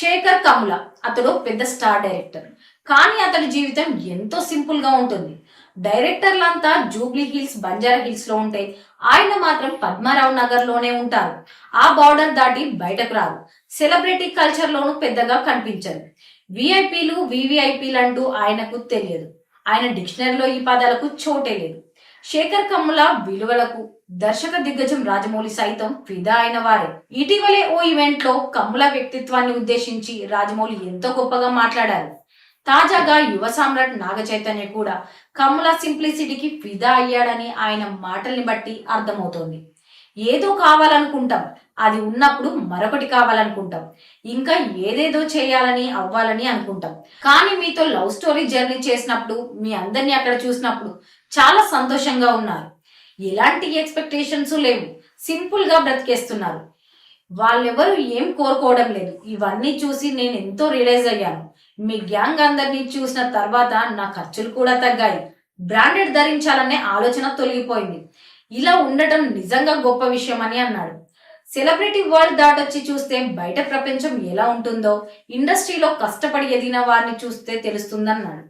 శేఖర్ కమ్ల అతడు పెద్ద star director. కానీ అతడి జీవితం ఎంతో సింపుల్ గా ఉంటుంది. డైరెక్టర్లంతా జూబ్లీ హిల్స్, బంజారా హిల్స్ లో ఉంటే ఆయన మాత్రం పద్మారావు నగర్ లోనే ఉంటారు. ఆ బార్డర్ దాటి బయటకు రారు. సెలబ్రిటీ కల్చర్ లోనూ పెద్దగా కనిపించరు. విఐపీలు, వివిఐపీలు అంటూ ఆయనకు తెలియదు. ఆయన డిక్షనరీలో ఈ పదాలకు చోటే లేదు. శేఖర్ కమ్ముల విలువలకు దర్శక దిగ్గజం రాజమౌళి సైతం ఫిదా అయిన వారే. ఇటీవలే ఓ ఈవెంట్ లో కమ్ముల వ్యక్తిత్వాన్ని ఉద్దేశించి రాజమౌళి ఎంతో గొప్పగా మాట్లాడారు. తాజాగా యువ సామ్రాట్ నాగ చైతన్య కూడా కమ్ముల సింప్లిసిటీకి ఫిదా అయ్యాడని ఆయన మాటల్ని బట్టి అర్థమవుతోంది. ఏదో కావాలనుకుంటాం, అది ఉన్నప్పుడు మరొకటి కావాలనుకుంటాం, ఇంకా ఏదేదో చేయాలని అవ్వాలని అనుకుంటాం. కానీ మీతో లవ్ స్టోరీ జర్నీ చేసినప్పుడు, మీ అందరినీ అక్కడ చూసినప్పుడు చాలా సంతోషంగా ఉన్నారు. ఎలాంటి ఎక్స్పెక్టేషన్స్ లేవు, సింపుల్ గా బ్రతికేస్తున్నారు. వాళ్ళెవరు ఏం కోరుకోవడం లేదు. ఇవన్నీ చూసి నేను ఎంతో రియలైజ్ అయ్యాను. మీ గ్యాంగ్ అందరినీ చూసిన తర్వాత నా ఖర్చులు కూడా తగ్గాయి. బ్రాండెడ్ ధరించాలనే ఆలోచన తొలగిపోయింది. ఇలా ఉండటం నిజంగా గొప్ప విషయం అని అన్నాడు. సెలబ్రిటీ వరల్డ్ దాటొచ్చి చూస్తే బయట ప్రపంచం ఎలా ఉంటుందో ఇండస్ట్రీలో కష్టపడి ఎదిగిన వారిని చూస్తే తెలుస్తుందన్నాడు.